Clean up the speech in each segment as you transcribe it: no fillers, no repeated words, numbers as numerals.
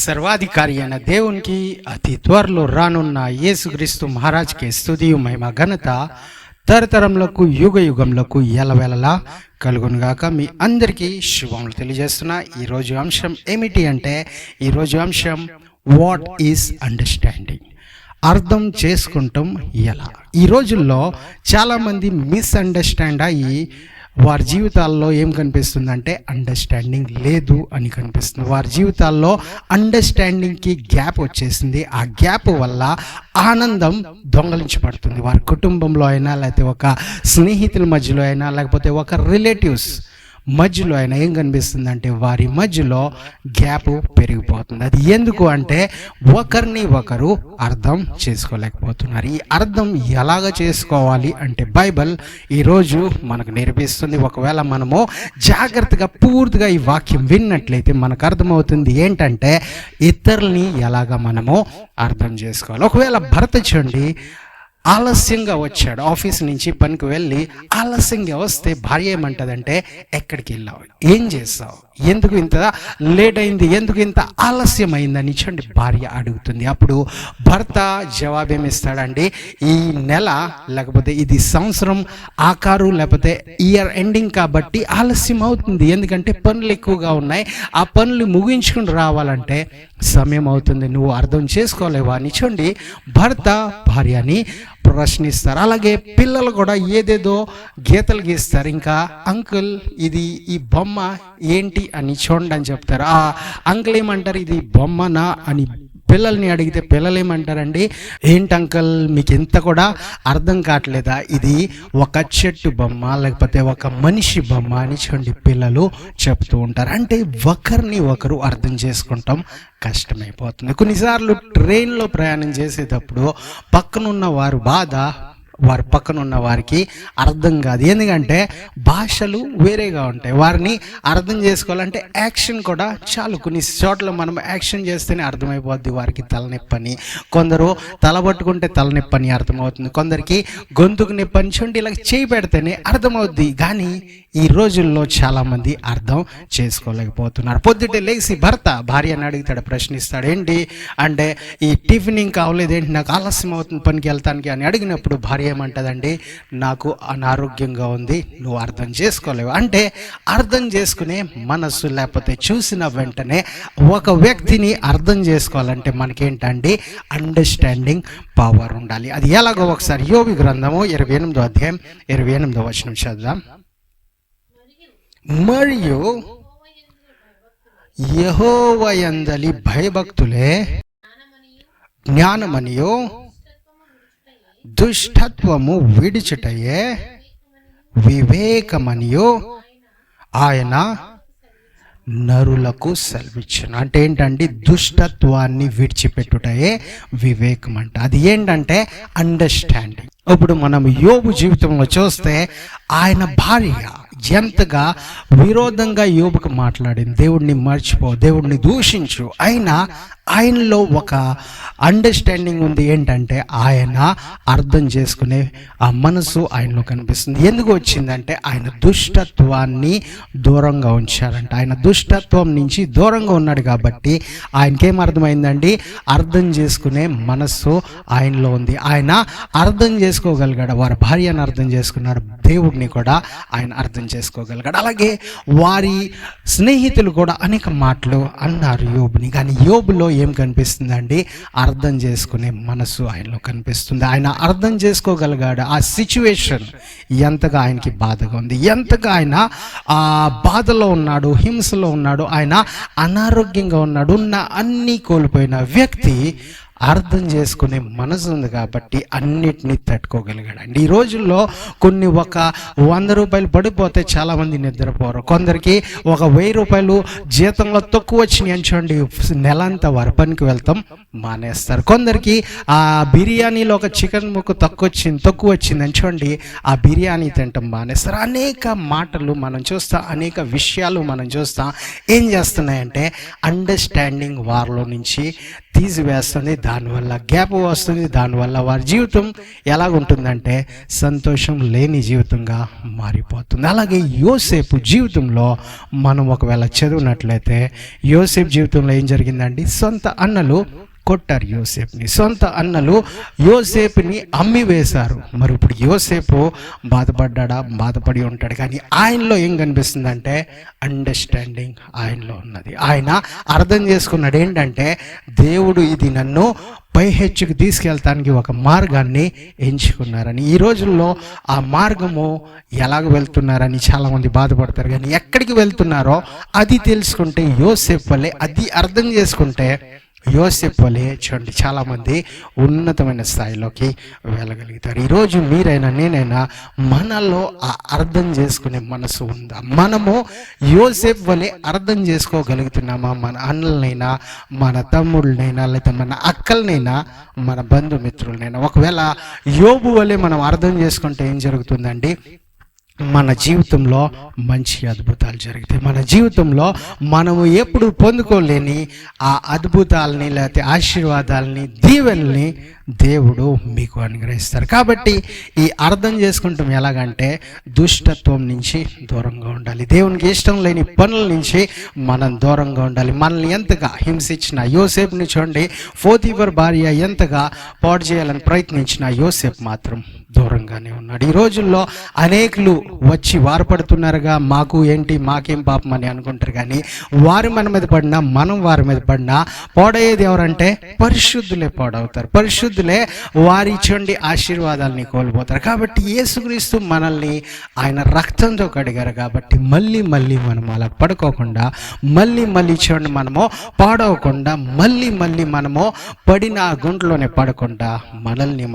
సర్వాధికారి అయిన దేవునికి అతి త్వరలో రానున్న యేసుక్రీస్తు మహారాజ్కి స్తుతియు మహిమ ఘనత తరతరములకు యుగ యుగములకు ఎల్లవేళలా కలుగునుగాక. మీ అందరికీ శుభములు తెలియజేస్తున్నా. ఈరోజు అంశం ఏమిటి అంటే, ఈరోజు అంశం వాట్ ఈజ్ అండర్స్టాండింగ్, అర్థం చేసుకుంటాం ఎలా. ఈ రోజుల్లో చాలామంది మిస్అండర్స్టాండ్ అయ్యి వారి జీవితాల్లో ఏం కనిపిస్తుందంటే అండర్స్టాండింగ్ లేదు అని కనిపిస్తుంది. వారి జీవితాల్లో అండర్స్టాండింగ్కి గ్యాప్ వచ్చేసింది. ఆ గ్యాప్ వల్ల ఆనందం దొంగలించబడుతుంది. వారి కుటుంబంలో అయినా, లేకపోతే ఒక స్నేహితుల మధ్యలో అయినా, లేకపోతే ఒక రిలేటివ్స్ మధ్యలో అయినా ఏం కనిపిస్తుంది అంటే వారి మధ్యలో గ్యాప్ పెరిగిపోతుంది. అది ఎందుకు అంటే ఒకరిని ఒకరు అర్థం చేసుకోలేకపోతున్నారు. ఈ అర్థం ఎలాగ చేసుకోవాలి అంటే బైబిల్ ఈరోజు మనకు నేర్పిస్తుంది. ఒకవేళ మనము జాగ్రత్తగా పూర్తిగా ఈ వాక్యం విన్నట్లయితే మనకు అర్థమవుతుంది ఏంటంటే ఇతరుల్ని ఎలాగ మనము అర్థం చేసుకోవాలి. ఒకవేళ భర్త చూడండి, ఆలస్యంగా వచ్చాడు, ఆఫీస్ నుంచి పనికి వెళ్ళి ఆలస్యంగా వస్తే భార్య ఏమంటదంటే ఎక్కడికి వెళ్ళావు, ఏం చేస్తావు, ఎందుకు ఇంత లేట్ అయింది, ఎందుకు ఇంత ఆలస్యం అయిందని చూడండి భార్య అడుగుతుంది. అప్పుడు భర్త జవాబేమిస్తాడండి, ఈ నెల లేకపోతే ఇది సంవత్సరం ఆఖరు లేకపోతే ఇయర్ ఎండింగ్ కాబట్టి ఆలస్యం అవుతుంది, ఎందుకంటే పనులు ఎక్కువగా ఉన్నాయి, ఆ పనులు ముగించుకుని రావాలంటే సమయం అవుతుంది, నువ్వు అర్థం చేసుకోలేవా అని చూడండి భర్త భార్యని ప్రశ్నిస్తారు. అలాగే పిల్లలు కూడా ఏదేదో గీతలు గీస్తారు. ఇంకా అంకుల్ ఇది ఈ బొమ్మ ఏంటి అని చూడండి అని చెప్తారు. ఆ అంకుల్ ఏమంటారు, ఇది బొమ్మనా అని పిల్లల్ని అడిగితే పిల్లలు ఏమంటారండి, ఏంటి అంకల్ మీకు ఇంత కూడా అర్థం కావట్లేదా, ఇది ఒక చెట్టు బొమ్మ లేకపోతే ఒక మనిషి బొమ్మ అని చూడండి పిల్లలు చెప్తూ ఉంటారు. అంటే ఒకరిని ఒకరు అర్థం చేసుకుంటాం కష్టమైపోతుంది. కొన్నిసార్లు ట్రైన్లో ప్రయాణం చేసేటప్పుడు పక్కనున్న వారు బాధ వారి పక్కన ఉన్న వారికి అర్థం కాదు, ఎందుకంటే భాషలు వేరేగా ఉంటాయి. వారిని అర్థం చేసుకోవాలంటే యాక్షన్ కూడా చాలు. కొన్ని చోట్ల మనం యాక్షన్ చేస్తేనే అర్థమైపోద్ది వారికి తలనొప్పని, కొందరు తల పట్టుకుంటే తలనొప్పని అర్థమవుతుంది, కొందరికి గొంతుకు నొప్పని చూడండి ఇలా చేయి పెడితేనే అర్థమవుద్ది. కానీ ఈ రోజుల్లో చాలామంది అర్థం చేసుకోలేకపోతున్నారు. పొద్దుటే లేచి భర్త భార్యని అడుగుతాడు, ప్రశ్నిస్తాడు, ఏంటి అంటే ఈ టిఫిన్ కావలేదు, ఏంటి నాకు ఆలస్యం అవుతుంది పనికి వెళ్తానికి అని అడిగినప్పుడు భార్య ఏమంటదండి, నాకు అనారోగ్యంగా ఉంది, నువ్వు అర్థం చేసుకోలేవు. అంటే అర్థం చేసుకునే మనస్సు లేకపోతే చూసిన వెంటనే ఒక వ్యక్తిని అర్థం చేసుకోవాలంటే మనకేంటండి అండర్స్టాండింగ్ పవర్ ఉండాలి. అది ఎలాగో ఒకసారి యోబు గ్రంథము 28వ అధ్యాయం 28వ వచనం చదువుదాం. మరియు యెహోవా యందలి భయభక్తులే జ్ఞానమనియు దుష్టత్వము విడిచుటయే వివేకమనియు ఆయన నరులకు సెలవిచ్చును. అంటే ఏంటంటే దుష్టత్వాన్ని విడిచిపెట్టుటయే వివేకం అంట. అది ఏంటంటే అండర్స్టాండింగ్. ఇప్పుడు మనం యోబు జీవితంలో చూస్తే ఆయన భార్య ఎంతగా విరోధంగా యోబుకు మాట్లాడింది, దేవుడిని మర్చిపో, దేవుడిని దూషించు, అయినా ఆయనలో ఒక అండర్స్టాండింగ్ ఉంది. ఏంటంటే ఆయన అర్థం చేసుకునే ఆ మనసు ఆయనలో కనిపిస్తుంది. ఎందుకు వచ్చిందంటే ఆయన దుష్టత్వాన్ని దూరంగా ఉంచారంట. ఆయన దుష్టత్వం నుంచి దూరంగా ఉన్నాడు కాబట్టి ఆయనకేం అర్థమైందండి, అర్థం చేసుకునే మనస్సు ఆయనలో ఉంది. ఆయన అర్థం చేసుకోగలిగాడు, వారి భార్యను అర్థం చేసుకున్నాడు, దేవుడిని కూడా ఆయన అర్థం చేసుకోగలిగాడు. అలాగే వారి స్నేహితులు కూడా అనేక మాటలు అన్నారు యోబుని, కానీ యోబులో ఏం కనిపిస్తుందండి, అర్థం చేసుకునే మనసు ఆయనలో కనిపిస్తుంది. ఆయన అర్థం చేసుకోగలిగాడు ఆ సిచ్యువేషన్ ఎంతగా ఆయనకి బాధగా ఉంది, ఎంతగా ఆయన ఆ బాధలో ఉన్నాడు, హింసలో ఉన్నాడు, ఆయన అనారోగ్యంగా ఉన్నాడు, ఉన్న అన్నీ కోల్పోయిన వ్యక్తి అర్థం చేసుకునే మనసు ఉంది కాబట్టి అన్నిటినీ తట్టుకోగలిగాడు అండి. ఈ రోజుల్లో కొన్ని ఒక 100 రూపాయలు పడిపోతే చాలామంది నిద్రపోరు, కొందరికి ఒక 1000 రూపాయలు జీతంలో తక్కువ వచ్చినాయి అని చూడండి నెలంతా వారి పనికి వెళ్తాం మానేస్తారు. కొందరికి ఆ బిర్యానీలో ఒక చికెన్ ముక్క తక్కువ వచ్చిందని చూడండి, ఆ బిర్యానీ తింటాం మానేస్తారు. అనేక మాటలు మనం చూస్తాం, అనేక విషయాలు మనం చూస్తాం. ఏం చేస్తున్నాయంటే అండర్స్టాండింగ్ వారిలో నుంచి తీసివేస్తుంది. దానివల్ల గ్యాప్ వస్తుంది. దానివల్ల వారి జీవితం ఎలాగుంటుందంటే సంతోషం లేని జీవితంగా మారిపోతుంది. అలాగే యోసేపు జీవితంలో మనం ఒకవేళ చదివినట్లయితే, యోసేపు జీవితంలో ఏం జరిగిందండి? సొంత అన్నలు కొట్టారు యోసేపుని. సొంత అన్నలు యోసేపుని అమ్మి వేశారు. మరి ఇప్పుడు యోసేపు బాధపడి ఉంటాడు. కానీ ఆయనలో ఏం కనిపిస్తుందంటే అండర్స్టాండింగ్ ఆయనలో ఉన్నది. ఆయన అర్థం చేసుకున్నాడు ఏంటంటే దేవుడు ఇది నన్ను పైహెచ్చుకు తీసుకెళ్తానికి ఒక మార్గాన్ని ఎంచుకున్నారని. ఈ రోజుల్లో ఆ మార్గము ఎలాగ వెళ్తున్నారని చాలామంది బాధపడతారు. కానీ ఎక్కడికి వెళ్తున్నారో అది తెలుసుకుంటే, యోసేపు వలె అది అర్థం చేసుకుంటే, యోసేపు వలె చూడండి చాలామంది ఉన్నతమైన స్థాయిలోకి వెళ్ళగలుగుతారు. ఈరోజు మీరైనా నేనైనా మనలో ఆ అర్థం చేసుకునే మనసు ఉందా? మనము యోసేపు వలె అర్థం చేసుకోగలుగుతున్నామా? మన అన్నలనైనా, మన తమ్ముళ్ళనైనా, లేదా మన అక్కలనైనా, మన బంధుమిత్రులనైనా. ఒకవేళ యోబు వలె మనం అర్థం చేసుకుంటే ఏం జరుగుతుందండి? మన జీవితంలో మంచి అద్భుతాలు జరుగుతాయి. మన జీవితంలో మనము ఎప్పుడు పొందుకోలేని ఆ అద్భుతాలని, లేకపోతే ఆశీర్వాదాలని, దీవెనల్ని దేవుడు మీకు అనుగ్రహిస్తారు. కాబట్టి ఈ అర్థం చేసుకుంటాం ఎలాగంటే దుష్టత్వం నుంచి దూరంగా ఉండాలి. దేవునికి ఇష్టం లేని పనుల నుంచి మనం దూరంగా ఉండాలి. మనల్ని ఎంతగా హింసించిన యోసేపుని చూడండి, పోతీఫర్ భార్య ఎంతగా పాడు చేయాలని ప్రయత్నించిన యోసేపు మాత్రం దూరంగానే ఉన్నాడు. ఈ రోజుల్లో అనేకులు వచ్చి వారపడుతున్నారుగా, మాకు ఏంటి, మాకేం పాపం అని అనుకుంటారు. కానీ వారు మన మీద పడినా, మనం వారి మీద పడినా పాడయ్యేది ఎవరంటే పరిశుద్ధులే పాడవుతారు. పరిశుద్ధులే వారి చూడండి ఆశీర్వాదాలని కోల్పోతారు. కాబట్టి యేసుక్రీస్తు మనల్ని ఆయన రక్తంతో కడిగారు. కాబట్టి మళ్ళీ మనం అలా పడుకోకుండా, మళ్ళీ చూడండి మనము పాడవకుండా, మళ్ళీ మనము పడిన ఆ గుంటలోనే పడకుండా మనల్ని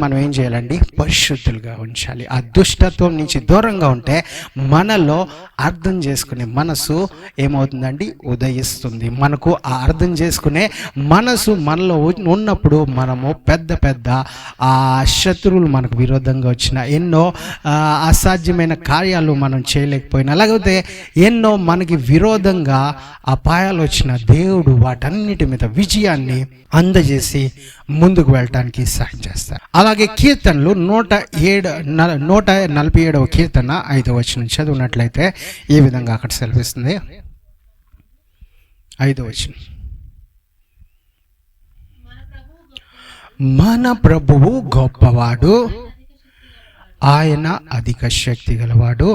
మనం ఏం చేయాలండి? పరిశుద్ధులుగా ఉంచాలి. ఆ దుష్టత్వం నుంచి దూరంగా ఉంటే మనలో అర్థం చేసుకునే మనసు ఏమవుతుందండి? ఉదయిస్తుంది. మనకు ఆ అర్థం చేసుకునే మనసు మనలో ఉన్నప్పుడు మనము పెద్ద ఆ శత్రువులు మనకు విరోధంగా వచ్చిన ఎన్నో అసాధ్యమైన కార్యాలు మనం చేయలేకపోయినా, లేకపోతే ఎన్నో మనకి విరోధంగా అపాయాలు వచ్చిన దేవుడు వాటన్నిటి మీద విజయాన్ని అందజేసి ముందుకు వెళ్ళటానికి సహాయం చేస్తారు. అలాగే కీర్తనలు 147వ కీర్తన 5వ వచనం చదివినట్లయితే ఈ విధంగా అక్కడ సెలవిస్తుంది. 5వ వచనం, మన ప్రభువు గొప్పవాడు, ఆయన అధిక శక్తి గలవాడు,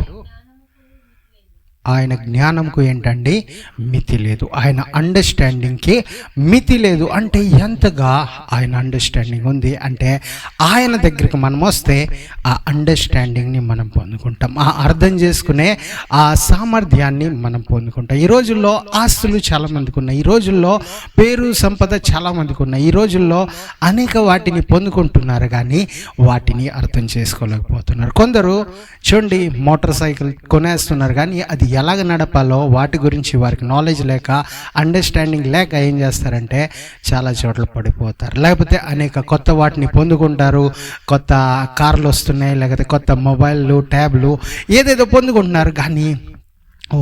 ఆయన జ్ఞానంకు ఏంటండి? మితి లేదు. ఆయన అండర్స్టాండింగ్కి మితి లేదు. అంటే ఎంతగా ఆయన అండర్స్టాండింగ్ ఉంది అంటే, ఆయన దగ్గరికి మనం వస్తే ఆ అండర్స్టాండింగ్ని మనం పొందుకుంటాం. ఆ అర్థం చేసుకునే ఆ సామర్థ్యాన్ని మనం పొందుకుంటాం. ఈ రోజుల్లో ఆస్తులు చాలామందికి ఉన్నాయి. ఈ రోజుల్లో పేరు సంపద చాలామందికి ఉన్నాయి. ఈ రోజుల్లో అనేక వాటిని పొందుకుంటున్నారు, కానీ వాటిని అర్థం చేసుకోలేకపోతున్నారు. కొందరు చూడండి మోటార్ సైకిల్ కొనేస్తున్నారు, కానీ అది ఎలాగ నడపాలో వాటి గురించి వారికి నాలెడ్జ్ లేక, అండర్స్టాండింగ్ లేక ఏం చేస్తారంటే చాలా చోట్ల పడిపోతారు. లేకపోతే అనేక కొత్త వాటిని పొందుకుంటారు. కొత్త కార్లు వస్తున్నాయి, లేకపోతే కొత్త మొబైల్లు, ట్యాబ్లు ఏదేదో పొందుకుంటున్నారు, కానీ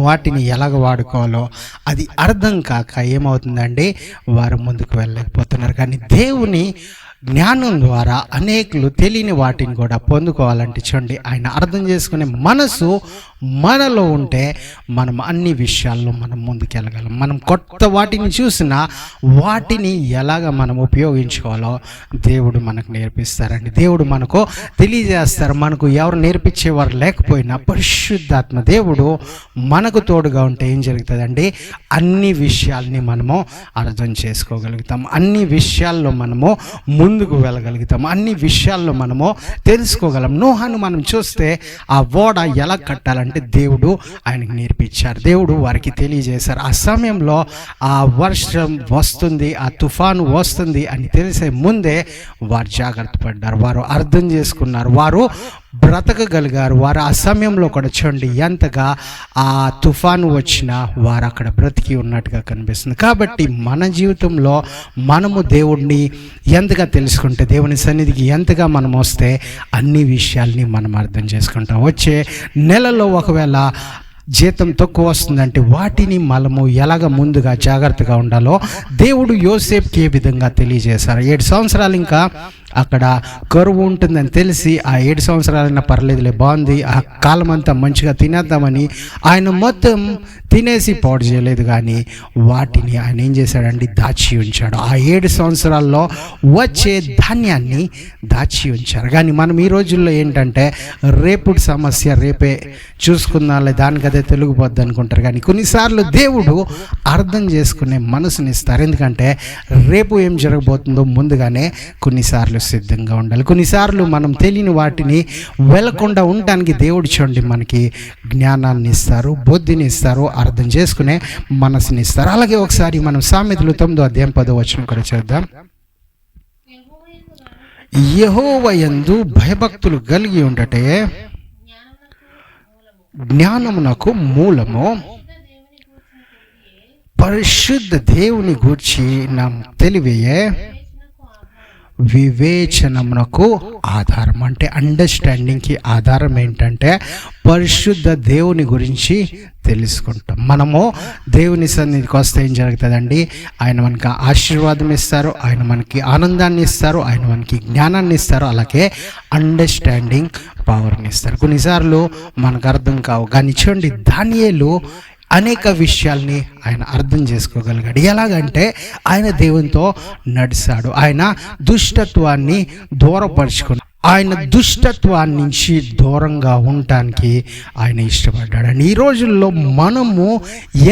వాటిని ఎలాగ వాడుకోవాలో అది అర్థం కాక ఏమవుతుందండి? వారు ముందుకు వెళ్ళలేకపోతున్నారు. కానీ దేవుని జ్ఞానం ద్వారా అనేకులు తెలియని వాటిని కూడా పొందుకోవాలంటే చూడండి, ఆయన అర్థం చేసుకునే మనసు మనలో ఉంటే మనం అన్ని విషయాల్లో మనం ముందుకెళ్ళగలం. మనం కొత్త వాటిని చూసినా వాటిని ఎలాగ మనం ఉపయోగించుకోవాలో దేవుడు మనకు నేర్పిస్తారండి. దేవుడు మనకు తెలియజేస్తారు. మనకు ఎవరు నేర్పించేవారు లేకపోయినా పరిశుద్ధాత్మ దేవుడు మనకు తోడుగా ఉంటే ఏం జరుగుతుందండి? అన్ని విషయాల్ని మనము అర్థం చేసుకోగలుగుతాం. అన్ని విషయాల్లో మనము ముందుకు వెళ్ళగలుగుతాం. అన్ని విషయాల్లో మనము తెలుసుకోగలం. నోహాను మనం చూస్తే ఆ ఓడ ఎలా కట్టాలంటే దేవుడు ఆయనకు నేర్పించారు. దేవుడు వారికి తెలియజేశారు. ఆ సమయంలో ఆ వర్షం వస్తుంది, ఆ తుఫాను వస్తుంది అని తెలిసే ముందే వారు జాగ్రత్త పడ్డారు. వారు అర్థం చేసుకున్నారు. వారు బ్రతకగలిగారు. వారు ఆ సమయంలో కూడా చూడండి ఎంతగా ఆ తుఫాను వచ్చినా వారు అక్కడ బ్రతికి ఉన్నట్టుగా కనిపిస్తుంది. కాబట్టి మన జీవితంలో మనము దేవుడిని ఎంతగా తెలుసుకుంటే, దేవుని సన్నిధికి ఎంతగా మనం వస్తే అన్ని విషయాల్ని మనం అర్థం చేసుకుంటాం. వచ్చే నెలలో ఒకవేళ జీతం తక్కువ వస్తుందంటే వాటిని మనము ఎలాగ ముందుగా జాగ్రత్తగా ఉండాలో దేవుడు యోసేపుకి ఏ విధంగా తెలియజేశారు. 7 సంవత్సరాలు ఇంకా అక్కడ కరువు ఉంటుందని తెలిసి ఆ 7 సంవత్సరాలైనా పర్లేదులే, బాగుంది, ఆ కాలం అంతా మంచిగా తినేద్దామని ఆయన మొత్తం తినేసి పాడు చేయలేదు, కానీ వాటిని ఆయన ఏం చేశాడండి, దాచి ఉంచాడు. ఆ 7 సంవత్సరాల్లో వచ్చే ధాన్యాన్ని దాచి ఉంచారు. కానీ మనం ఈ రోజుల్లో ఏంటంటే రేపుడు సమస్య రేపే చూసుకుందాంలే, దానికి అదే తెలుగుపోద్ది అనుకుంటారు. కానీ కొన్నిసార్లు దేవుడు అర్థం చేసుకునే మనసుని ఇస్తారు. ఎందుకంటే రేపు ఏం జరగబోతుందో ముందుగానే కొన్నిసార్లు సిద్ధంగా ఉండాలి. కొన్నిసార్లు మనం తెలియని వాటిని వెళ్ళకుండా ఉండడానికి దేవుడు చూడండి మనకి జ్ఞానాన్ని ఇస్తారు, బుద్ధిని ఇస్తారు, అర్థం చేసుకునే మనసుని ఇస్తారు. అలాగే ఒకసారి మనం సామెతలు 9వ అధ్యాయం 10వ వచనం కూడా చూద్దాం. యెహోవా యందు భయభక్తులు కలిగి ఉండటే జ్ఞానమునకు మూలము, పరిశుద్ధ దేవుని గూర్చి నా తెలివియే వివేచనమునకు ఆధారం. అంటే అండర్స్టాండింగ్కి ఆధారం ఏంటంటే పరిశుద్ధ దేవుని గురించి తెలుసుకుంటాం. మనము దేవుని సన్నిధికి వస్తే ఏం జరుగుతుందండి, ఆయన మనకి ఆశీర్వాదం ఇస్తారు, ఆయన మనకి ఆనందాన్ని ఇస్తారు, ఆయన మనకి జ్ఞానాన్ని ఇస్తారు, అలాగే అండర్స్టాండింగ్ పవర్ని ఇస్తారు. కొన్నిసార్లు మనకు అర్థం కావు, కానీ చూడండి దానియేలు అనేక విషయాల్ని ఆయన అర్థం చేసుకోగలిగాడు. ఎలాగంటే ఆయన దేవునితో నడిచాడు, ఆయన దుష్టత్వాన్ని దూరపరుచుకున్నాడు, ఆయన దుష్టత్వాన్ని నుంచి దూరంగా ఉండటానికి ఆయన ఇష్టపడ్డాడు. అండ్ ఈ రోజుల్లో మనము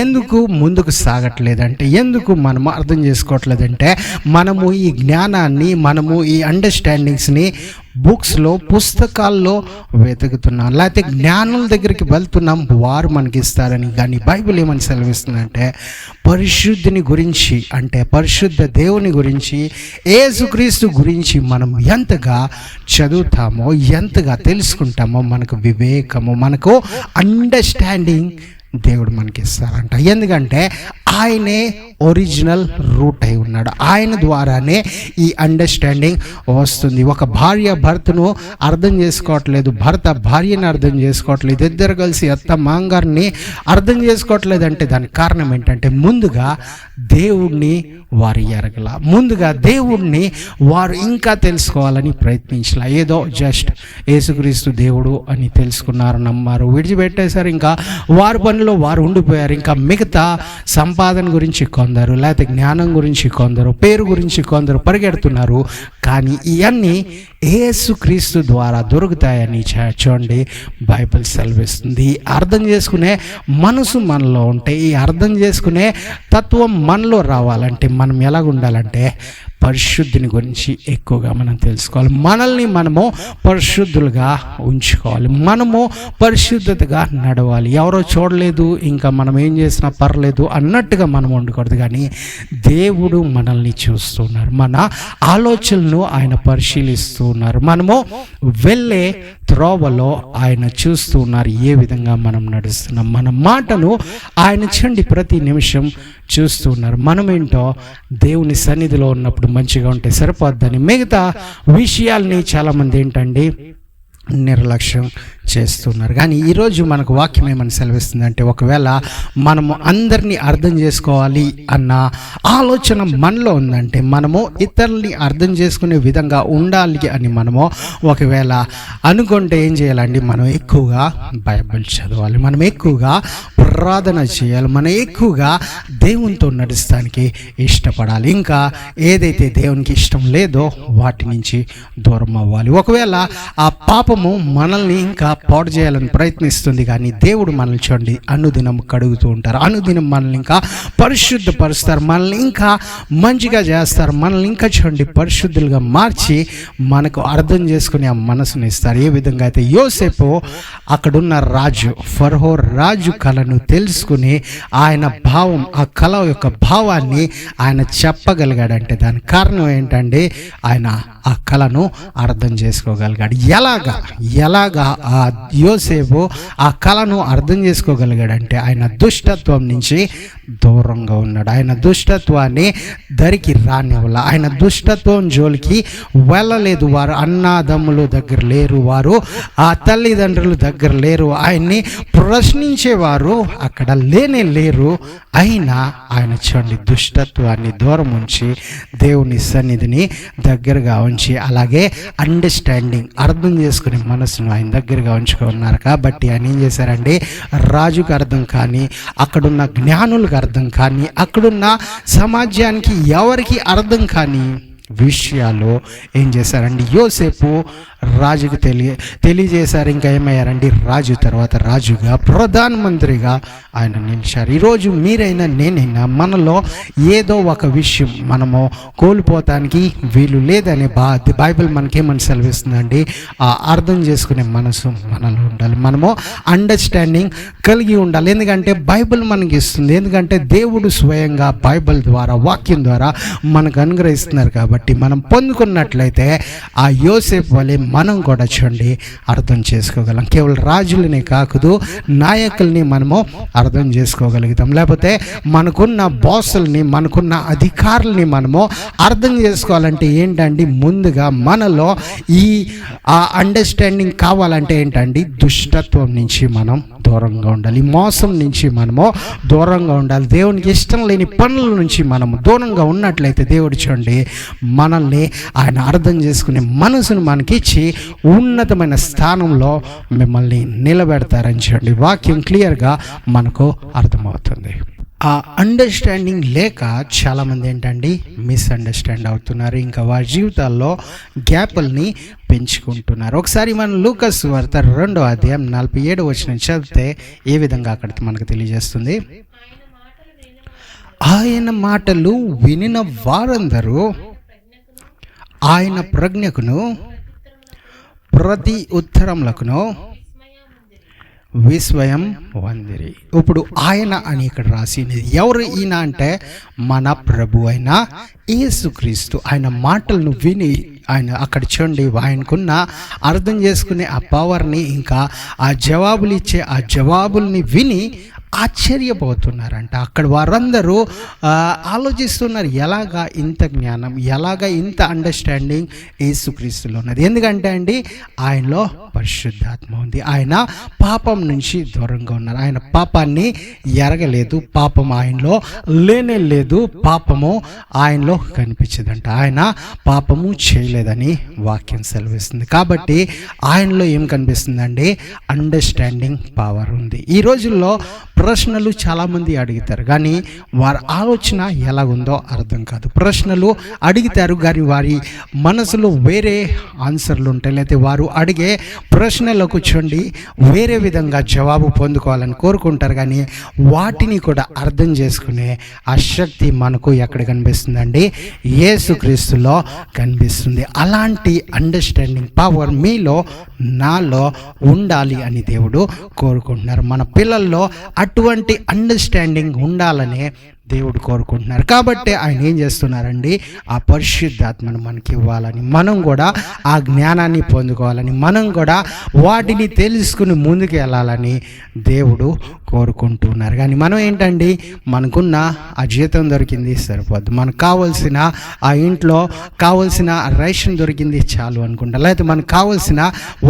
ఎందుకు ముందుకు సాగట్లేదంటే, ఎందుకు మనము అర్థం చేసుకోవట్లేదంటే, మనము ఈ జ్ఞానాన్ని, మనము ఈ అండర్స్టాండింగ్స్ని బుక్స్లో, పుస్తకాల్లో వెతుకుతున్నాం, లేకపోతే జ్ఞానుల దగ్గరికి వెళ్తున్నాం, వారు మనకి ఇస్తారని. కానీ బైబిల్ ఏమని సెలవిస్తుందంటే పరిశుద్ధిని గురించి, అంటే పరిశుద్ధ దేవుని గురించి, యేసుక్రీస్తు గురించి మనం ఎంతగా చదువుతామో, ఎంతగా తెలుసుకుంటామో మనకు వివేకము, మనకు అండర్స్టాండింగ్ దేవుడు మనకి ఇస్తారంట. ఎందుకంటే ఆయనే ఒరిజినల్ రూట్ అయి ఉన్నాడు, ఆయన ద్వారానే ఈ అండర్స్టాండింగ్ వస్తుంది. ఒక భార్య భర్తను అర్థం చేసుకోవట్లేదు, భర్త భార్యని అర్థం చేసుకోవట్లేదు, ఇద్దరు కలిసి అత్త మాంగారిని అర్థం చేసుకోవట్లేదు అంటే దానికి కారణం ఏంటంటే ముందుగా దేవుణ్ణి వారు ఎరగల, ముందుగా దేవుణ్ణి వారు ఇంకా తెలుసుకోవాలని ప్రయత్నించలా. ఏదో జస్ట్ యేసుక్రీస్తు దేవుడు అని తెలుసుకున్నారు, నమ్మారు, విడిచిపెట్టేశారు, ఇంకా వారి పనిలో వారు ఉండిపోయారు. ఇంకా మిగతా సంపాదన గురించి కొందరు, లేకపోతే జ్ఞానం గురించి కొందరు, పేరు గురించి కొందరు పరిగెడుతున్నారు. కానీ ఇవన్నీ యేసుక్రీస్తు ద్వారా దొరుకుతాయని చూడండి బైబిల్ సెలవిస్తుంది. అర్థం చేసుకునే మనసు మనలో ఉంటే, ఈ అర్థం చేసుకునే తత్వం మనలో రావాలంటే మనం ఎలాగ ఉండాలంటే పరిశుద్ధిని గురించి ఎక్కువగా మనం తెలుసుకోవాలి, మనల్ని మనము పరిశుద్ధులుగా ఉంచుకోవాలి, మనము పరిశుద్ధతగా నడవాలి. ఎవరో చూడలేదు ఇంకా మనం ఏం చేసినా పర్లేదు అన్నట్టుగా మనం ఉండకూడదు. కానీ దేవుడు మనల్ని చూస్తున్నారు, మన ఆలోచనలను ఆయన పరిశీలిస్తూ ఉన్నారు, మనము వెళ్ళే త్రోవలో ఆయన చూస్తూ ఉన్నారు, ఏ విధంగా మనం నడుస్తున్నాం, మన మాటను ఆయన చూడండి ప్రతి నిమిషం చూస్తూ ఉన్నారు. మనమేంటో దేవుని సన్నిధిలో ఉన్నప్పుడు మంచిగా ఉంటే సరిపోద్దని మిగతా విషయాల్ని చాలామంది ఏంటండి నిర్లక్ష్యం చేస్తున్నారు. కానీ ఈరోజు మనకు వాక్యం ఏమని సెలవిస్తుందంటే, ఒకవేళ మనము అందరినీ అర్థం చేసుకోవాలి అన్న ఆలోచన మనలో ఉందంటే, మనము ఇతరుల్ని అర్థం చేసుకునే విధంగా ఉండాలి అని మనము ఒకవేళ అనుకుంటే ఏం చేయాలండి, మనం ఎక్కువగా బైబిల్ చదవాలి, మనం ఎక్కువగా ప్రార్థన చేయాలి, మనం ఎక్కువగా దేవునితో నడుస్తానికి ఇష్టపడాలి. ఇంకా ఏదైతే దేవునికి ఇష్టం లేదో వాటి నుంచి దూరం అవ్వాలి. ఒకవేళ ఆ పాపము మనల్ని ఇంకా పాడు చేయాలని ప్రయత్నిస్తుంది, కానీ దేవుడు మనల్ని చూడండి అనుదినం కడుగుతూ ఉంటారు, అనుదినం మనల్ని ఇంకా పరిశుద్ధపరుస్తారు, మనల్ని ఇంకా మంచిగా చేస్తారు, మనల్ని ఇంకా చూడండి పరిశుద్ధులుగా మార్చి మనకు అర్థం చేసుకునే ఆ మనసుని ఇస్తారు. ఏ విధంగా అయితే యోసేపు అక్కడున్న రాజు, ఫరో రాజు కళను తెలుసుకుని ఆయన భావం, ఆ కళ యొక్క భావాన్ని ఆయన చెప్పగలిగాడంటే దానికి కారణం ఏంటంటే ఆయన ఆ కళను అర్థం చేసుకోగలిగాడు. ఎలాగా ఆ యోసేపు ఆ కళను అర్థం చేసుకోగలిగాడంటే ఆయన దుష్టత్వం నుంచి దూరంగా ఉన్నాడు. ఆయన దుష్టత్వాన్ని దరికి రానివ్వాల, ఆయన దుష్టత్వం జోలికి వెళ్ళలేదు. వారు అన్నాదమ్ములు దగ్గర లేరు, వారు ఆ తల్లిదండ్రుల దగ్గర లేరు, ఆయన్ని ప్రశ్నించేవారు అక్కడ లేనే లేరు. అయినా ఆయన చూడండి దుష్టత్వాన్ని దూరం ఉంచి దేవుని సన్నిధిని దగ్గరగా ఉంచి, అలాగే అండర్స్టాండింగ్ అర్థం చేసుకునే మనసును ఆయన దగ్గరగా ఉంచుకున్నారు. కాబట్టి ఆయన ఏం చేశారండి, రాజుకు అర్థం కానీ, అక్కడున్న జ్ఞానులకు అర్థం కానీ, అక్కడున్న సమాజానికి ఎవరికి అర్థం కానీ విషయాలు ఏం చేశారండి, యోసేపు రాజుకు తెలియజేశారు. ఇంకా ఏమయ్యారండి, రాజు తర్వాత రాజుగా ప్రధానమంత్రిగా ఆయన నిలిచారు. ఈరోజు మీరైనా నేనైనా మనలో ఏదో ఒక విషయం మనము కోల్పోతానికి వీలు లేదనే బైబిల్ మనకేమని సెలవిస్తుందండి, ఆ అర్థం చేసుకునే మనసు మనలో ఉండాలి. మనము అండర్స్టాండింగ్ కలిగి ఉండాలి. ఎందుకంటే బైబిల్ మనకి ఇస్తుంది, ఎందుకంటే దేవుడు స్వయంగా బైబిల్ ద్వారా వాక్యం ద్వారా మనకు అనుగ్రహిస్తున్నారు. కాబట్టి మనం పొందుకున్నట్లయితే ఆ యోసేపు వలె మనం కూడా చూడండి అర్థం చేసుకోగలం. కేవలం రాజులనే కాదు, నాయకుల్ని మనము అర్థం చేసుకోగలుగుతాం. లేకపోతే మనకున్న బాసుల్ని, మనకున్న అధికారుల్ని మనము అర్థం చేసుకోవాలంటే ఏంటండి, ముందుగా మనలో ఈ అండర్స్టాండింగ్ కావాలంటే ఏంటండి, దుష్టత్వం నుంచి మనం దూరంగా ఉండాలి, మోసం నుంచి మనము దూరంగా ఉండాలి, దేవునికి ఇష్టం లేని పనుల నుంచి మనము దూరంగా ఉన్నట్లయితే దేవుడు చూడండి మనల్ని ఆయన అర్థం చేసుకునే మనసును మనకిచ్చి ఉన్నతమైన స్థానంలో మిమ్మల్ని నిలబెడతారని చూడండి వాక్యం క్లియర్గా మనకు అర్థమవుతుంది. ఆ అండర్స్టాండింగ్ లేక చాలామంది ఏంటండి మిస్అండర్స్టాండ్ అవుతున్నారు, ఇంకా వారి జీవితాల్లో గ్యాపుల్ని పెంచుకుంటున్నారు. ఒకసారి మనం లూకాసు సువార్త 2వ అధ్యాయం 47వ వచనం చదివితే ఏ విధంగా అక్కడ మనకు తెలియజేస్తుంది, ఆయన మాటలు వినిన వారందరూ ఆయన ప్రజ్ఞకును ప్రతి ఉత్తరములకును విస్మయం వందిరి. ఇప్పుడు ఆయన అని ఇక్కడ రాసినది ఎవరు ఈయన అంటే మన ప్రభు అయిన యేసుక్రీస్తు. ఆయన మాటలను విని ఆయన అక్కడ చూడండి ఆయనకున్న అర్థం చేసుకునే ఆ పవర్ని, ఇంకా ఆ జవాబులు ఇచ్చే ఆ జవాబుల్ని విని ఆశ్చర్యపోతున్నారంట. అక్కడ వారందరూ ఆలోచిస్తున్నారు, ఎలాగా ఇంత జ్ఞానం, ఎలాగా ఇంత అండర్స్టాండింగ్ యేసుక్రీస్తులో ఉన్నది. ఎందుకంటే అండి ఆయనలో పరిశుద్ధాత్మ ఉంది, ఆయన పాపం నుంచి దూరంగా ఉన్నారు, ఆయన పాపాన్ని ఎరగలేదు, పాపం ఆయనలో లేనే లేదు, పాపము ఆయనలో కనిపించదంట, ఆయన పాపము చేయలేదని వాక్యం సెలవిస్తుంది. కాబట్టి ఆయనలో ఏం కనిపిస్తుందండి, అండర్స్టాండింగ్ పవర్ ఉంది. ఈ రోజుల్లో ప్రశ్నలు చాలామంది అడుగుతారు, కానీ వారి ఆలోచన ఎలాగుందో అర్థం కాదు. ప్రశ్నలు అడుగుతారు కానీ వారి మనసులో వేరే ఆన్సర్లు ఉంటాయి, లేకపోతే వారు అడిగే ప్రశ్నలకు చూడండి వేరే విధంగా జవాబు పొందుకోవాలని కోరుకుంటారు, కానీ వాటిని కూడా అర్థం చేసుకునే ఆ శక్తి మనకు ఎక్కడ కనిపిస్తుందండి, యేసుక్రీస్తులో కనిపిస్తుంది. అలాంటి అండర్స్టాండింగ్ పవర్ మీలో నాలో ఉండాలి అని దేవుడు కోరుకుంటున్నారు. మన పిల్లల్లో అటువంటి అండర్స్టాండింగ్ ఉండాలనే దేవుడు కోరుకుంటున్నారు. కాబట్టి ఆయన ఏం చేస్తున్నారండి, ఆ పరిశుద్ధాత్మను మనకి ఇవ్వాలని, మనం కూడా ఆ జ్ఞానాన్ని పొందుకోవాలని, మనం కూడా వాటిని తెలుసుకుని ముందుకు వెళ్ళాలని దేవుడు కోరుకుంటున్నారు. కానీ మనం ఏంటండి, మనకున్న ఆ జీతం దొరికింది సరిపోద్దు, మనకు కావాల్సిన ఆ ఇంట్లో కావాల్సిన రేషన్ దొరికింది చాలు అనుకుంటాం, లేకపోతే మనకు కావాల్సిన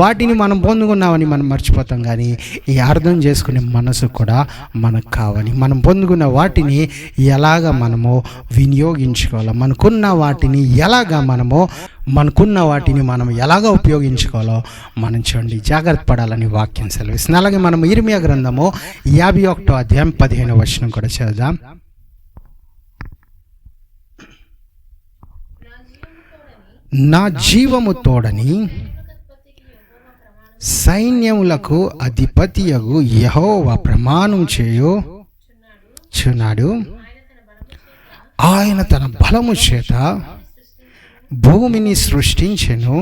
వాటిని మనం పొందుకున్నామని మనం మర్చిపోతాం. కానీ ఈ అర్థం చేసుకునే మనసు కూడా మనకు కావాలి. మనం పొందుకున్న వాటిని ఎలాగ మనము వినియోగించుకోవాలో, మనకున్న వాటిని ఎలాగ ఉపయోగించుకోవాలో మనం చూడండి జాగ్రత్త పడాలని వాక్యం సెలవిస్తుంది. అలాగే మనం ఇర్మియా గ్రంథము 51వ అధ్యాయం 15వ వచనం కూడా చదువుదాం. నా జీవము తోడని సైన్యములకు అధిపతియగు యెహోవా ప్రమాణం చేయుచున్నాడు, ఆయన తన బలము చేత భూమిని సృష్టించెను,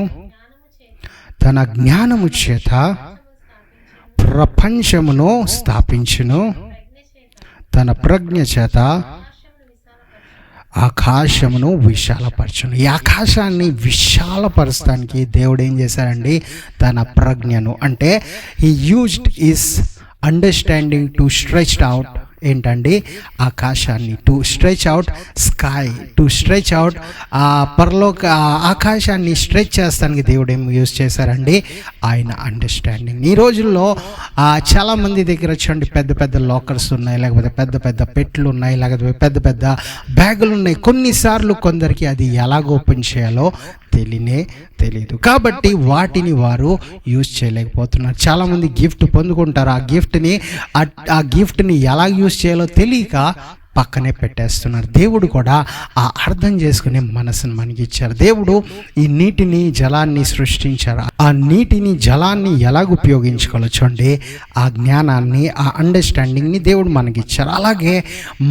తన జ్ఞానము చేత ప్రపంచమును స్థాపించును, తన ప్రజ్ఞ చేత ఆకాశమును విశాలపరచును. ఈ ఆకాశాన్ని విశాలపరచడానికి దేవుడు ఏం చేశారండి? తన ప్రజ్ఞను, అంటే he used his understanding to stretched out ఏంటండి? ఆకాశాన్ని, to stretch out sky, to stretch out పరలోక ఆకాశాన్ని స్ట్రెచ్ చేస్తానికి దేవుడు ఏం యూజ్ చేశారండి? ఆయన అండర్స్టాండింగ్. ఈ రోజుల్లో చాలామంది దగ్గర వచ్చండి పెద్ద పెద్ద లాకర్స్ ఉన్నాయి, లేకపోతే పెద్ద పెద్ద పెట్లు ఉన్నాయి, లేకపోతే పెద్ద పెద్ద బ్యాగులు ఉన్నాయి. కొన్నిసార్లు కొందరికి అది ఎలాగ ఓపెన్ చేయాలో తెలియదు, కాబట్టి వాటిని వారు యూజ్ చేయలేకపోతున్నారు. చాలామంది గిఫ్ట్ పొందుకుంటారు, ఆ గిఫ్ట్ని ఎలా యూజ్ చేయాలో తెలియక పక్కనే పెట్టేస్తున్నారు. దేవుడు కూడా ఆ అర్థం చేసుకునే మనసును మనకి ఇచ్చారు. దేవుడు ఈ నీటిని జలాన్ని సృష్టించారు. ఆ నీటిని జలాన్ని ఎలాగ ఉపయోగించుకోవాలో చూడండి, ఆ జ్ఞానాన్ని, ఆ అండర్స్టాండింగ్ని దేవుడు మనకి ఇచ్చారు. అలాగే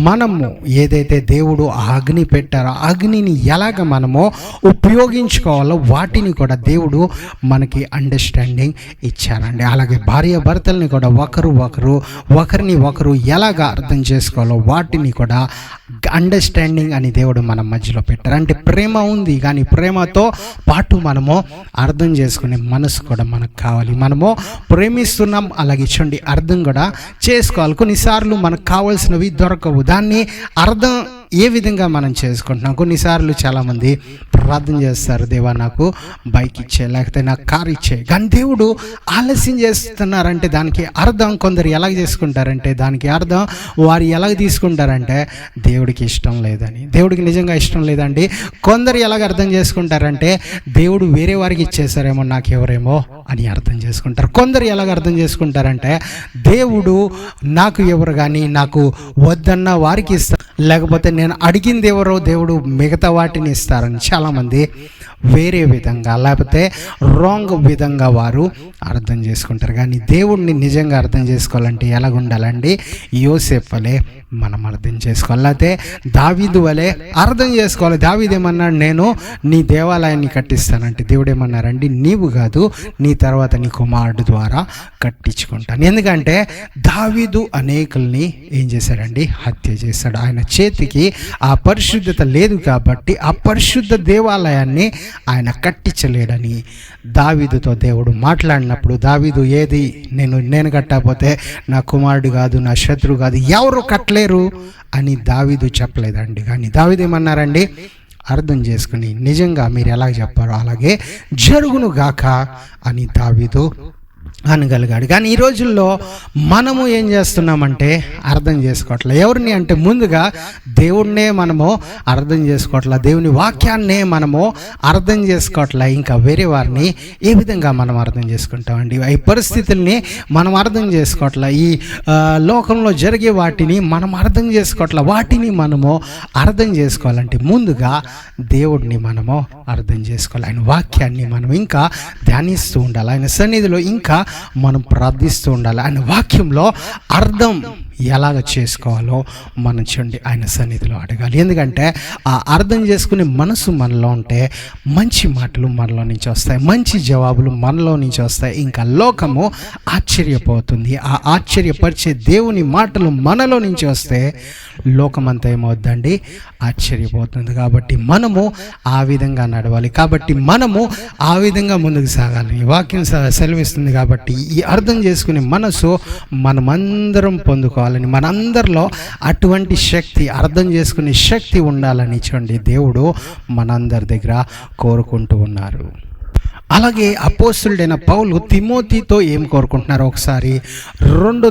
మనము ఏదైతే దేవుడు ఆ అగ్ని పెట్టారో ఆ అగ్నిని ఎలాగ మనము ఉపయోగించుకోవాలో వాటిని కూడా దేవుడు మనకి అండర్స్టాండింగ్ ఇచ్చారండి. అలాగే భార్య భర్తల్ని కూడా ఒకరిని ఒకరు ఎలాగ అర్థం చేసుకోవాలో వాటిని కూడా అండర్స్టాండింగ్ అని దేవుడు మన మధ్యలో పెట్టారు. అంటే ప్రేమ ఉంది, కానీ ప్రేమతో పాటు మనము అర్థం చేసుకునే మనసు కూడా మనకు కావాలి. మనము ప్రేమిస్తున్నాం, అలాగే చూడండి అర్థం కూడా చేసుకోవాలి. కొన్నిసార్లు మనకు కావాల్సినవి దొరకవు, దాన్ని అర్థం ఏ విధంగా మనం చేసుకుంటున్నాం. కొన్నిసార్లు చాలామంది ప్రార్థన చేస్తారు, దేవా నాకు బైక్ ఇచ్చే, లేకపోతే నాకు కార్ ఇచ్చే, కానీ దేవుడు ఆలస్యం చేస్తున్నారంటే దానికి అర్థం కొందరు ఎలాగ చేసుకుంటారంటే దానికి అర్థం వారు ఎలాగ తీసుకుంటారంటే దేవుడికి ఇష్టం లేదని. దేవుడికి నిజంగా ఇష్టం లేదండి. కొందరు ఎలాగ అర్థం చేసుకుంటారంటే దేవుడు వేరే వారికి ఇచ్చేసారేమో నాకు ఎవరేమో అని అర్థం చేసుకుంటారు. కొందరు ఎలాగ అర్థం చేసుకుంటారంటే దేవుడు నాకు ఎవరు కానీ నాకు వద్దన్న వారికి ఇస్తారు, లేకపోతే నేను అడిగింది ఎవరో దేవుడు మిగతా వాటిని ఇస్తారని చాలామంది వేరే విధంగా, లేకపోతే రాంగ్ విధంగా వారు అర్థం చేసుకుంటారు. కానీ దేవుడిని నిజంగా అర్థం చేసుకోవాలంటే ఎలాగ ఉండాలండి? యోసేపు వలె మనం అర్థం చేసుకోవాలి, లేకపోతే దావీదు వలె అర్థం చేసుకోవాలి. దావీదు ఏమన్నాడు? నేను నీ దేవాలయాన్ని కట్టిస్తానంటే దేవుడు ఏమన్నారండి? నీవు కాదు, నీ తర్వాత నీ కుమారుడు ద్వారా కట్టించుకుంటాను. ఎందుకంటే దావీదు అనేకుల్ని ఏం చేశాడండి? హత్య చేశాడు. ఆయన చేతికి ఆ పరిశుద్ధత లేదు కాబట్టి ఆ పరిశుద్ధ దేవాలయాన్ని ఆయన కట్టించలేడని దావీదుతో దేవుడు మాట్లాడినప్పుడు, దావీదు ఏది నేను కట్టకపోతే నా కుమారుడు కాదు, నా శత్రువు కాదు, ఎవరు కట్టలేరు అని దావీదు చెప్పలేదండి. కానీ దావీదు ఏమన్నారండి? అర్థం చేసుకుని నిజంగా మీరు ఎలా చెప్పారో అలాగే జరుగును గాక అని దావీదు అనగలిగాడు. కానీ ఈ రోజుల్లో మనము ఏం చేస్తున్నామంటే అర్థం చేసుకోవట్లే. ఎవరిని అంటే ముందుగా దేవుడినే మనము అర్థం చేసుకోవట్లే, దేవుని వాక్యాన్నే మనము అర్థం చేసుకోవట్లే, ఇంకా వేరే వారిని ఏ విధంగా మనం అర్థం చేసుకుంటామండి? ఈ పరిస్థితుల్ని మనం అర్థం చేసుకోవట్లే, ఈ లోకంలో జరిగే వాటిని మనం అర్థం చేసుకోవట్లే. వాటిని మనము అర్థం చేసుకోవాలంటే ముందుగా దేవుడిని మనము అర్థం చేసుకోవాలి. ఆయన వాక్యాన్ని మనం ఇంకా ధ్యానిస్తూ ఉండాలి, ఆయన సన్నిధిలో ఇంకా మనం ప్రార్థిస్తూ ఉండాలి. ఆయన వాక్యంలో అర్థం ఎలాగ చేసుకోవాలో మనం చూడండి ఆయన సన్నిధిలో అడగాలి. ఎందుకంటే ఆ అర్థం చేసుకునే మనసు మనలో ఉంటే మంచి మాటలు మనలో నుంచి వస్తాయి, మంచి జవాబులు మనలో నుంచి వస్తాయి. ఇంకా లోకము ఆశ్చర్యపోతుంది. ఆ ఆశ్చర్యపరిచే దేవుని మాటలు మనలో నుంచి వస్తే లోకమంతా ఏమవుద్దండి? ఆశ్చర్యపోతుంది. కాబట్టి మనము ఆ విధంగా నడవాలి, కాబట్టి మనము ఆ విధంగా ముందుకు సాగాలి. వాక్యం సెలవిస్తుంది. కాబట్టి ఈ అర్థం చేసుకునే మనసు మనమందరం పొందుకోవాలి. మనందరిలో అటువంటి శక్తి, అర్థం చేసుకునే శక్తి ఉండాలని చూడండి దేవుడు మనందరి దగ్గర కోరుకుంటూ ఉన్నారు. అలాగే అపోస్తలుడైన పౌలు తిమోతితో ఏం కోరుకుంటున్నారో ఒకసారి 2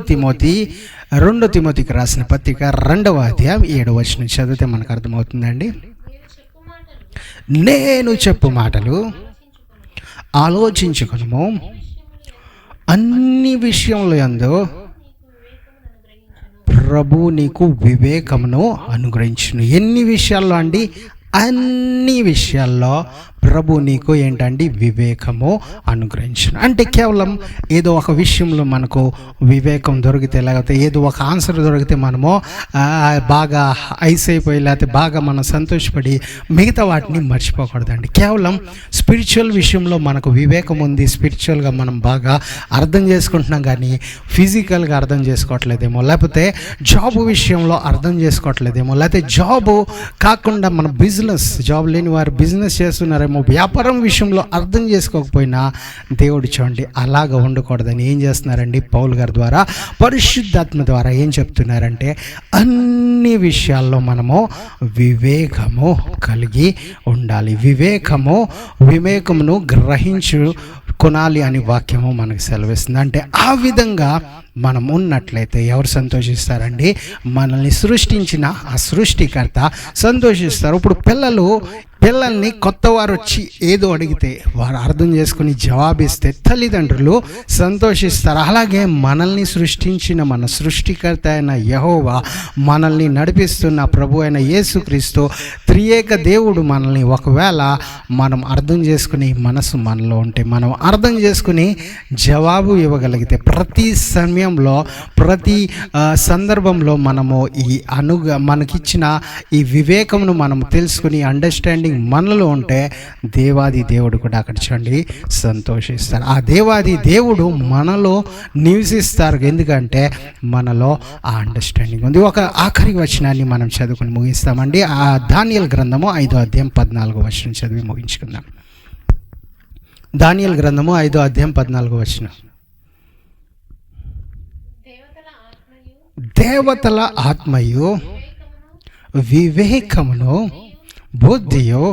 తిమోతికి రాసిన పత్రిక 2వ అధ్యాయం 7వ వచనం చదివితే మనకు అర్థమవుతుందండి. నేను చెప్పు మాటలు ఆలోచించుకొనుము, అన్ని విషయంలో యందు ప్రభు నీకు వివేకమును అనుగ్రహించును. ఎన్ని విషయాల్లో అండి? అన్ని విషయాల్లో ప్రభు నీకు ఏంటండి వివేకము అనుగ్రహించును. అంటే కేవలం ఏదో ఒక విషయంలో మనకు వివేకం దొరికితే, లేకపోతే ఏదో ఒక ఆన్సర్ దొరికితే మనము బాగా ఐస్ అయిపోయి, లేకపోతే బాగా మనం సంతోషపడి మిగతా వాటిని మర్చిపోకూడదండి. కేవలం స్పిరిచువల్ విషయంలో మనకు వివేకం ఉంది, స్పిరిచువల్గా మనం బాగా అర్థం చేసుకుంటున్నాం, కానీ ఫిజికల్గా అర్థం చేసుకోవట్లేదేమో, లేకపోతే జాబ్ విషయంలో అర్థం చేసుకోవట్లేదేమో, లేకపోతే జాబు కాకుండా మన జాబ్ లేని వారు బిజినెస్ చేస్తున్నారేమో, వ్యాపారం విషయంలో అర్థం చేసుకోకపోయినా దేవుడు చూడండి అలాగ ఉండకూడదని ఏం చేస్తున్నారండి, పౌలు గారి ద్వారా పరిశుద్ధాత్మ ద్వారా ఏం చెప్తున్నారంటే అన్ని విషయాల్లో మనము వివేకము కలిగి ఉండాలి. వివేకమును గ్రహించు కొనాలి అని వాక్యము మనకు సెలవిస్తుంది. అంటే ఆ విధంగా మనం ఉన్నట్లయితే ఎవరు సంతోషిస్తారండి? మనల్ని సృష్టించిన ఆ సృష్టికర్త సంతోషిస్తారు. ఇప్పుడు పిల్లల్ని కొత్త వారు వచ్చి ఏదో అడిగితే వారు అర్థం చేసుకుని జవాబిస్తే తల్లిదండ్రులు సంతోషిస్తారు. అలాగే మనల్ని సృష్టించిన మన సృష్టికర్త అయిన యెహోవా, మనల్ని నడిపిస్తున్న ప్రభు అయిన యేసుక్రీస్తు త్రియేక దేవుడు మనల్ని ఒకవేళ మనం అర్థం చేసుకుని మనసు మనలో ఉంటే, మనం అర్థం చేసుకుని జవాబు ఇవ్వగలిగితే, ప్రతి సమయంలో ప్రతి సందర్భంలో మనము మనకిచ్చిన ఈ వివేకమును మనం తెలుసుకుని అండర్స్టాండింగ్ మనలో ఉంటే దేవాది దేవుడు కూడా అక్కడ చూడండి సంతోషిస్తారు. ఆ దేవాది దేవుడు మనలో నివసిస్తారు, ఎందుకంటే మనలో ఆ అండర్స్టాండింగ్ ఉంది. ఒక ఆఖరి వచనాన్ని మనం చదువుకుని ముగిస్తామండి. ఆ దానియేలు గ్రంథము 5వ అధ్యాయం 14వ వచనం చదివి ముగించుకుందాం. దానియేలు గ్రంథము 5వ అధ్యాయం 14వ వచనం. దేవతల ఆత్మయు వివేకమును బుద్ధియు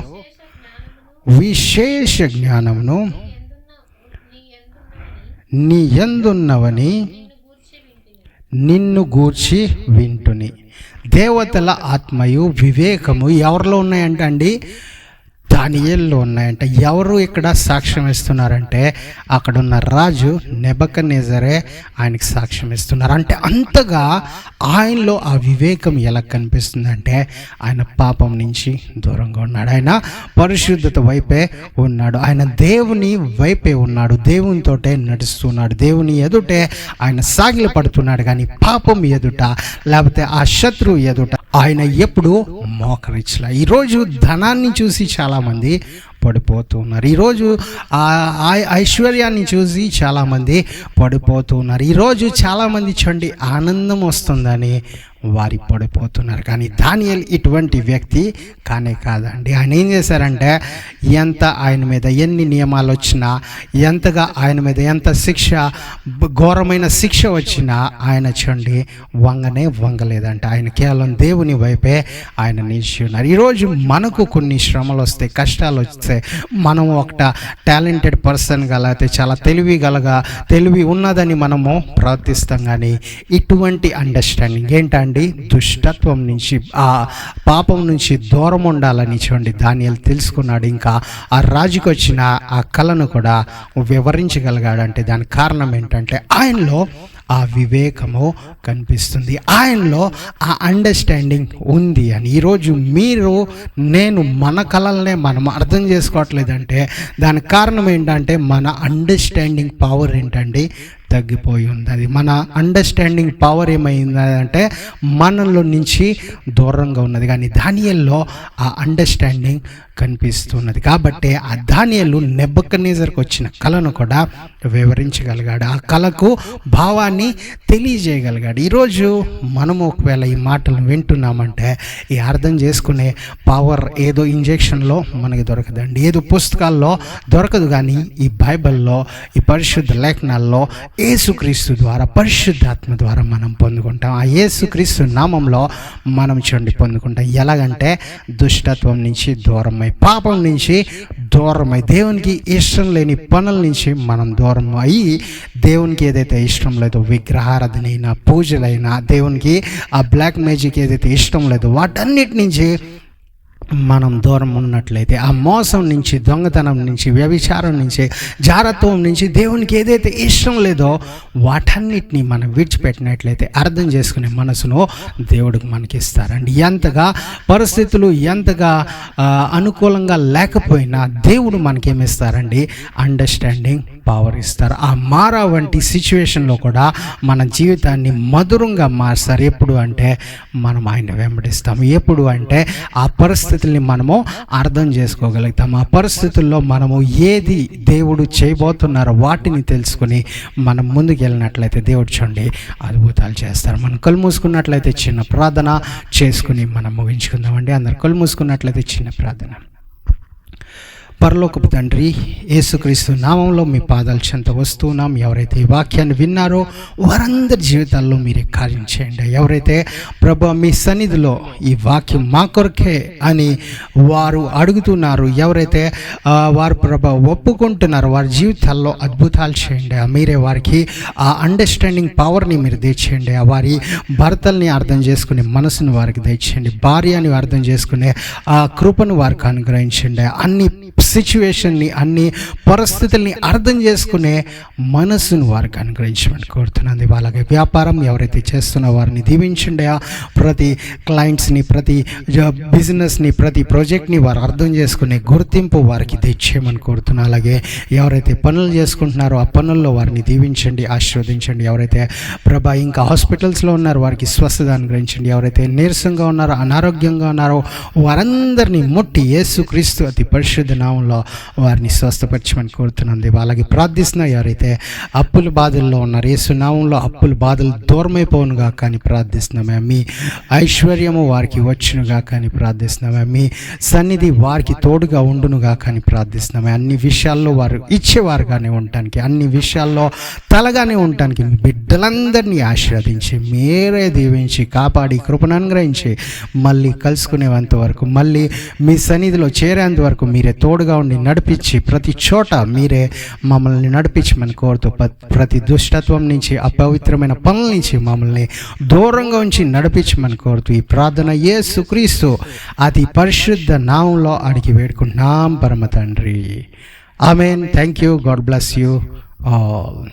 విశేష జ్ఞానమును నీ యందున్నవని నిన్ను గూర్చి వింటుని. దేవతల ఆత్మయు వివేకము ఎవరిలో ఉన్నాయంట అండి? దానియేలులో ఉన్నాయంట. ఎవరు ఇక్కడ సాక్ష్యం ఇస్తున్నారంటే అక్కడున్న రాజు నెబుకద్నెజరే ఆయనకి సాక్ష్యం ఇస్తున్నారు. అంటే అంతగా ఆయనలో ఆ వివేకం ఎలా కనిపిస్తుందంటే ఆయన పాపం నుంచి దూరంగా ఉన్నాడు, ఆయన పరిశుద్ధత వైపే ఉన్నాడు, ఆయన దేవుని వైపే ఉన్నాడు, దేవునితోటే నడుస్తున్నాడు, దేవుని ఎదుటే ఆయన సాగిల పడుతున్నాడు. కానీ పాపం ఎదుట లేకపోతే ఆ శత్రువు ఎదుట ఆయన ఎప్పుడు మోకరించలా. ఈరోజు ధనాన్ని చూసి చాలామంది పడిపోతున్నారు. ఈరోజు ఐశ్వర్యాన్ని చూసి చాలామంది పడిపోతున్నారు. ఈరోజు చాలామంది చూడండి ఆనందం వస్తుందని వారి పడిపోతున్నారు. కానీ దానియేలు ఇటువంటి వ్యక్తి కానే కాదండి. ఆయన ఏం చేశారంటే ఆయన మీద ఎన్ని నియమాలు వచ్చినా, ఎంతగా ఆయన మీద ఎంత ఘోరమైన శిక్ష వచ్చినా ఆయన చూడండి వంగలేదంట. ఆయన కేవలం దేవుని వైపే ఆయన నిలిచి ఉన్నారు. ఈరోజు మనకు కొన్ని శ్రమలు వస్తాయి, కష్టాలు వస్తాయి, మనం ఒక టాలెంటెడ్ పర్సన్గా లేకపోతే చాలా తెలివి ఉన్నదని మనము ప్రవర్తిస్తాం. కానీ ఇటువంటి అండర్స్టాండింగ్ ఏంటండి? దుష్టత్వం నుంచి, ఆ పాపం నుంచి దూరం ఉండాలని చూడండి దానియేలు తెలుసుకున్నాడు. ఇంకా ఆ రాజుకి వచ్చిన ఆ కళను కూడా వివరించగలిగాడంటే దానికి కారణం ఏంటంటే ఆయనలో ఆ వివేకము కనిపిస్తుంది, ఆయనలో ఆ అండర్స్టాండింగ్ ఉంది అని. ఈరోజు నేను మన కళలనే మనం అర్థం చేసుకోవట్లేదంటే దానికి కారణం ఏంటంటే మన అండర్స్టాండింగ్ పవర్ ఏంటండి తగ్గిపోయి ఉంది. అది మన అండర్స్టాండింగ్ పవర్ ఏమైందంటే మనలో నుంచి దూరంగా ఉన్నది. కానీ దానియేలులో ఆ అండర్స్టాండింగ్ కనిపిస్తున్నది. కాబట్టి ఆ దానియేలు నెబుకద్నెజర్కి వచ్చిన కళను కూడా వివరించగలిగాడు, ఆ కళకు భావాన్ని తెలియజేయగలిగాడు. ఈరోజు మనము ఒకవేళ ఈ మాటలు వింటున్నామంటే ఈ అర్థం చేసుకునే పవర్ ఏదో ఇంజెక్షన్లో మనకి దొరకదండి, ఏదో పుస్తకాల్లో దొరకదు. కానీ ఈ బైబిల్లో, ఈ పరిశుద్ధ లేఖనాల్లో యేసుక్రీస్తు ద్వారా, పరిశుద్ధాత్మ ద్వారా మనం పొందుకుంటాం. ఆ యేసుక్రీస్తు నామంలో మనం చూడండి పొందుకుంటాం. ఎలాగంటే దుష్టత్వం నుంచి దూరమై, పాపం నుంచి దూరమై, దేవునికి ఇష్టం లేని పనుల నుంచి మనం దూరం అయ్యి, దేవునికి ఏదైతే ఇష్టం లేదో విగ్రహారాధనైనా, పూజలైనా, దేవునికి ఆ బ్లాక్ మ్యాజిక్ ఏదైతే ఇష్టం లేదో వాటన్నిటి నుంచి మనం దూరం ఉన్నట్లయితే, ఆ మోసం నుంచి, దొంగతనం నుంచి, వ్యభిచారం నుంచి, జారత్వం నుంచి, దేవునికి ఏదైతే ఇష్టం లేదో వాటన్నిటిని మనం విడిచిపెట్టినట్లయితే అర్థం చేసుకునే మనసును దేవుడికి మనకి ఇస్తారండి. ఎంతగా పరిస్థితులు ఎంతగా అనుకూలంగా లేకపోయినా దేవుడు మనకేమిస్తారండి? అండర్స్టాండింగ్ పవర్ ఇస్తారు. ఆ మారా వంటి సిచ్యువేషన్లో కూడా మన జీవితాన్ని మధురంగా మారుస్తారు. ఎప్పుడు అంటే మనం ఆయన వెంబడిస్తాము. ఎప్పుడు అంటే ఆ పరిస్థితుల్ని మనము అర్థం చేసుకోగలుగుతాము. ఆ పరిస్థితుల్లో మనము ఏది దేవుడు చేయబోతున్నారో వాటిని తెలుసుకుని మనం ముందుకు వెళ్ళినట్లయితే దేవుడు చూడండి అద్భుతాలు చేస్తారు. మనం కళ్ళు మూసుకున్నట్లయితే చిన్న ప్రార్థన చేసుకుని మనం ముగించుకుందామండి. అందరు కళ్ళు మూసుకున్నట్లయితే చిన్న ప్రార్థన. పరలోకపు తండ్రి, యేసుక్రీస్తు నామంలో మీ పాదాల చెంత వస్తున్నాం. ఎవరైతే ఈ వాక్యాన్ని విన్నారో వారందరి జీవితాల్లో మీరే కార్యం చేయండి. ఎవరైతే ప్రభు మీ సన్నిధిలో ఈ వాక్యం మా కొరకే అని వారు అడుగుతున్నారు, ఎవరైతే వారు ప్రభు ఒప్పుకుంటున్నారో వారి జీవితాల్లో అద్భుతాలు చేయండి. మీరే వారికి ఆ అండర్స్టాండింగ్ పవర్ని మీరు తెచ్చేయండి. వారి భర్తల్ని అర్థం చేసుకునే మనసును వారికి తెచ్చేయండి. భార్యని అర్థం చేసుకునే ఆ కృపను వారికి అనుగ్రహించండి. అన్ని సిచ్యువేషన్ని, అన్ని పరిస్థితుల్ని అర్థం చేసుకునే మనసును వారికి అనుగ్రహించమని కోరుతున్నాను. అలాగే వ్యాపారం ఎవరైతే చేస్తున్న వారిని దీవించండి. ప్రతి క్లయింట్స్ని, ప్రతి బిజినెస్ని, ప్రతి ప్రాజెక్ట్ని వారు అర్థం చేసుకునే గుర్తింపు వారికి తెచ్చేయమని కోరుతున్నాను. అలాగే ఎవరైతే పనులు చేసుకుంటున్నారో ఆ పనుల్లో వారిని దీవించండి, ఆశీర్వదించండి. ఎవరైతే ప్రభా ఇంకా హాస్పిటల్స్లో ఉన్నారో వారికి స్వస్థత అనుగ్రహించండి. ఎవరైతే నీరసంగా ఉన్నారో, అనారోగ్యంగా ఉన్నారో వారందరినీ ముట్టి యేసుక్రీస్తు అతి పరిశుద్ధ నామంలో వారిని స్వస్థపరచమని కోరుతున్నాను. అలాగే ప్రార్థిస్తున్నా ఎవరైతే అప్పుల బాధల్లో ఉన్నారు, యేసు నామంలో అప్పుల బాధలు దూరమైపోనుగా కానీ ప్రార్థిస్తున్నామే. మీ ఐశ్వర్యము వారికి వచ్చునుగా కానీ ప్రార్థిస్తున్నామే. మీ సన్నిధి వారికి తోడుగా ఉండునుగా కానీ ప్రార్థిస్తున్నామే. అన్ని విషయాల్లో వారు ఇచ్చేవారుగానే ఉండటానికి, అన్ని విషయాల్లో తలగానే ఉండటానికి మీ బిడ్డలందరినీ ఆశీర్వదించి మీరే దీవించి కాపాడి కృపను అనుగ్రహించి మళ్ళీ కలుసుకునేంత వరకు, మళ్ళీ మీ సన్నిధిలో చేరేంత వరకు మీరే తోడుగా ఉండి నడిపించి ప్రతి చోట మీరే మమ్మల్ని నడిపించమని కోరుతూ ప్రతి దుష్టత్వం నుంచి, అపవిత్రమైన పనుల నుంచి మమ్మల్ని దూరంగా ఉంచి నడిపించమని కోరుతూ ఈ ప్రార్థన యేసుక్రీస్తు అతి పరిశుద్ధ నామంలో అడిగి వేడుకుంటున్నాం పరమ తండ్రి. Amen. Thank you. God bless you all.